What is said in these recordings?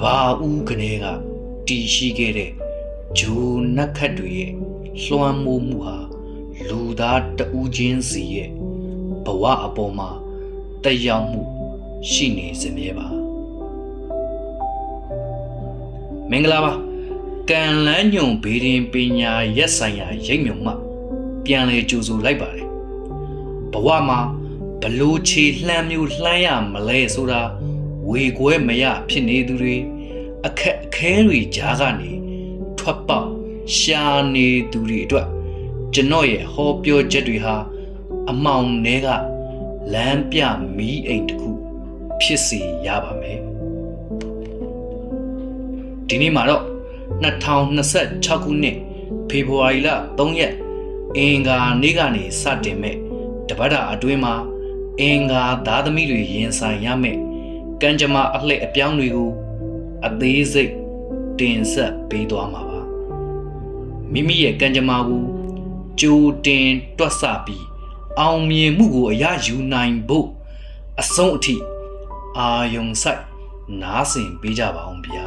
ဘာဦးကနေကတီရှိခဲ့တဲ့ဂျိုနက်ခတ်တွေရဲ့လွှမ်းမိုးမှုဟာလူသားတဦးချင်းစီရဲ့ဘဝအပေါ်မှာတက်ရောက်မှုရှိနေစမြဲပါမင်္ဂလာပါကံလန်းညွန်ဘေးရင်ပညာရက်ဆိုင်ရာရိပ်မြုံမှပြန်လေကြိုဆိုလိုက်ပါတယ်ဘဝမှာဘလို့ခြေလှမ်းမျိုးလှမ်းရမလဲဆိုတာဝေခွဲမရဖြစ်နေသူတွေအခက်အခဲတွေကြားကနေထွက်ပေါက်ရှာနေသူတွေအတွက်ကျွန်တော်ရဲ့ဟောပြောချက်တွေဟာအမောင်တွေကလမ်းပြမီးအိမ်တစ်ခုဖြစ်စေရပါမယ်ဒီနေ့မှာတော့2026ခုနှစ်ဖေဖော်ဝါရီလ3ရက်အင်္ဂါနေ့ကနေစတင်မဲ့တပတ်တာအတွင်းမှာအင်္ဂါသားသမီးတွေရင်ဆိုင်ရမဲ့ကံကြမ္မာအလှည့်အပြောင်းတွေကိုအသေးစိတ်တင်ဆက်ပေးသွားမှာပါမိမိရဲ့ကံကြမ္မာကိုကြိုတင်တွက်ဆပြီးအောင်မြင်မှုကိုအရယူနိုင်ဖို့အဆုံးအထိအာယုံဆိုင်နားဆင်ပေးကြပါအောင်ဗျာ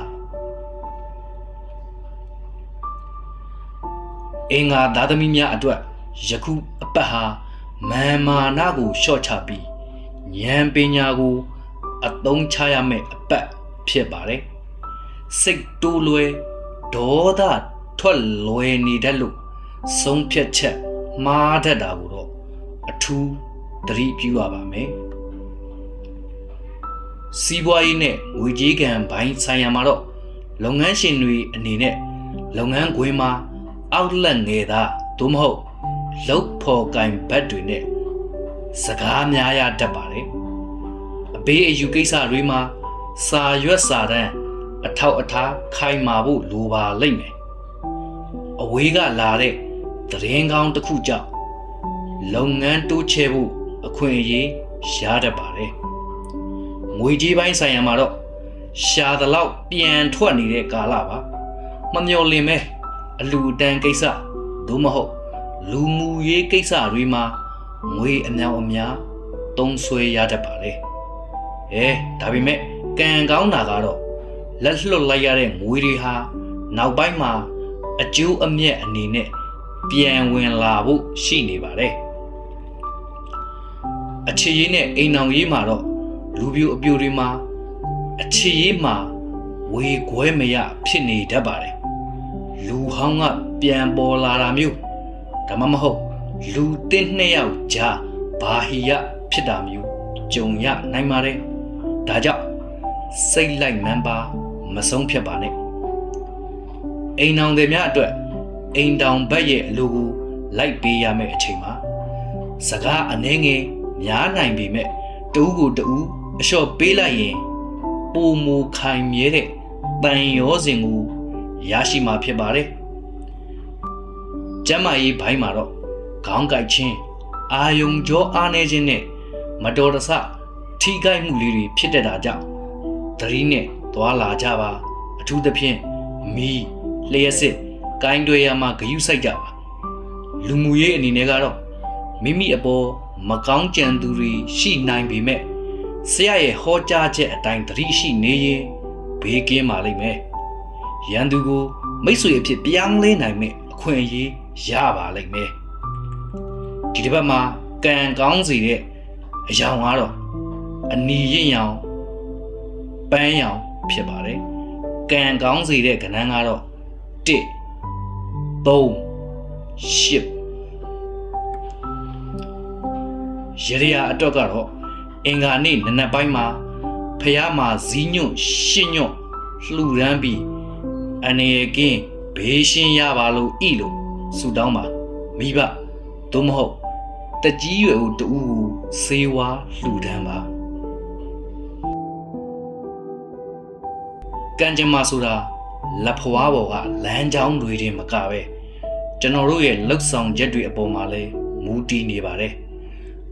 အင်္ဂါသားသမီးများအတွက်ယခုအပတ်ဟာမာမာနာကိုလျှော့ချပြီးဉာဏ်ပညာကိုအသုံးချရမယ့်အပတ်ဖြစ်ပါတယ်စိတ်တိုးလွယ်ဒေါသထွက်လွယ်နေတတ်လို့ဆုံးဖြတ်ချက်မှားတတ်တာကိုတော့အထူးသတိပြုရပါမယ်စီးပွားရေးနဲ့ငွေကြေးကံဘိုင်းဆိုင်ရာမှာတော့လုပ်ငန်းရှင်တွေအနေနဲ့လုပ်ငန်းခွင်မှာအောက်လက်ငယ်သားသို့မဟုတ်လုပ်ဖော်ကိုင်ဘက်တွေနဲ့စကားများရတတ်ပါတယ်အဘေးအယူကိစ္စတွေမှာစာရွက်စာတမ်းအထောက်အထားခိုင်မာဖို့လိုပါလိမ့်မယ်အဝေးကလာတဲ့သတင်းကောင်းတစ်ခုကြောင့်လုပ်ငန်းတိုးချဲ့ဖို့အခွင့်အရေးရတတ်ပါတယ်ငွေကြေးပိုင်းဆိုင်ရာမှာတော့ရှာသလောက်ပြန်ထွက်နေတဲ့ကာလပါမမျှော်လင့်မဲအလူတန်းကိစ္စသို့မဟုတ်လူမှုရေးကိစ္စတွေမှာငွေအမြောက်အများသုံးဆွဲရတတ်ပါလေဒါပေမဲ့ကံကောင်းတာကတော့လက်လွတ်လိုက်ရတဲ့ငွေတွေဟာနောက်ပိုင်းမှာအကျိုးအမြတ်အနေနဲ့ပြန်ဝင်လာဖို့ရှိနေပါတယ်အခြေရေးနဲ့အိမ်အောင်ရေးမှာတော့လူပြိုအပြိုတွေမှာအခြေရေးမှာဝေခွဲမရဖြစ်နေတတ်ပါတယ်လူဟောင်းကပြန်ပေါ်လာတာမျိုးဒါမှမဟုတ်လူတစ်နှစ်ယောက်ကြားဘာဟီယဖြစ်တာမျိုးကြုံရနိုင်ပါတယ်ဒါကြောင့်စိတ်လိုက်မှန်းပါမဆုံးဖြတ်ပါနဲ့အိမ်အောင်တွေများအတွက်အိမ်တောင်ဘက်ရဲ့အလိုကိုလိုက်ပေးရမယ့်အချိန်မှာစကားအနှဲငယ်များနိုင်ပေမဲ့တူးကိုတူးအလျှော့ပေးလိုက်ရင်ပုံမူခိုင်မြဲတဲ့တန်ရောစဉ်ကိုရရှိမှာဖြစ်ပါတယ်ကျမ်းမာရေးဘိုင်းမှာတော့ခေါင်းကိုက်ခြင်းအာယုံကြောအားနေခြင်းနဲ့မတော်တဆထိခိုက်မှုလေးတွေဖြစ်တတ်တာကြောင့်သတိနဲ့သွားလာကြပါအထူးသဖြင့်မီးလျှက်စစ်ကိုင်းတွေရမှာဂယုစိုက်ကြပါလူမှုရေးအနေနဲ့ကတော့မိမိအပေါ်မကောင်းကြံသူတွေရှိနိုင်ပေမဲ့ဆရာရဲ့ဟောကြားချက်အတိုင်းသတိရှိနေရင်ဘေးကင်းပါလိမ့်မယ်ရန်သူကိုမိတ်ဆွေအဖြစ်ပြောင်းလဲနိုင်မဲ့အခွင့်အရေးရပါလိမ့်မယ်ဒီတစ်ပတ်မှာကံကောင်းစေတဲ့အရာကတော့အနီရင်ရောင်ပန်းရောင်ဖြစ်ပါတယ်ကံကောင်းစေတဲ့ကဏ္ဍကတော့1 3 8ရရအတွက်ကတော့အင်္ဂါနေ့နနက်ပိုင်းမှာဖះမှာဇီးညွန့်ရှင်းညွန့်လှူဒန်းပြီးအနေကင်းဘေးရှင်းရပါလို့ဤလို့ဆုတောင်းပါမိဘသို့မဟုတ်တကြီးရွယ်ဦးတူကိုစေဝါလှူဒန်းပါကံကြမ္မာဆိုတာလက်ဖွားပေါ်ကလမ်းကြောင်းတွေတင်မကပဲကျွန်တော်တို့ရဲ့လှုပ်ဆောင်ချက်တွေအပေါ်မှာလည်းမူတည်နေပါတယ်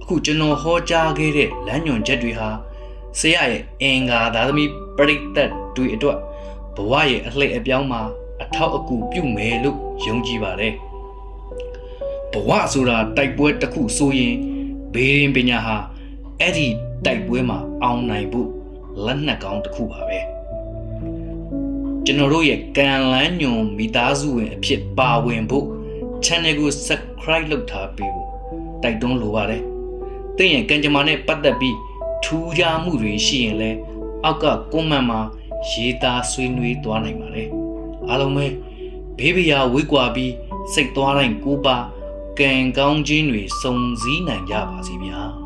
အခုကျွန်တော်ဟောကြားခဲ့တဲ့လမ်းညွှန်ချက်တွေဟာဆရာရဲ့အင်္ဂါသားသမီးပရိသတ်တွေအတွက်ဘဝရဲ့အလှည့်အပြောင်းမှာအထောက်အကူပြုမယ်လို့ယုံကြည်ပါတယ်ဘဝဆိုတာတိုက်ပွဲတစ်ခုဆိုရင်ဘေးရင်ပညာဟာအဲ့ဒီတိုက်ပွဲမှာအောင်နိုင်ဖို့လက်နက်ကောင်းတစ်ခုပါပဲ ကျွန်တော်တို့ရဲ့ကန်လန်းညွန်မိသားစုဝင်အဖြစ်ပါဝင်ဖို့ channel ကို subscribe လုပ်ထားပေးဖို့တိုက်တွန်းလိုပါတယ်။သင်ရဲ့ကံကြမ္မာနဲ့ပတ်သက်ပြီးထူးခြားမှုတွေရှိရင်လည်းအောက်က comment မှာရေးသားဆွေးနွေးသွားနိုင်ပါတယ်။အားလုံးပဲဘေးဘရာဝေးကွာပြီးစိတ်သွားတိုင်းကိုပါကံကောင်းခြင်းတွေစုံစည်းနိုင်ကြပါစေဗျာ။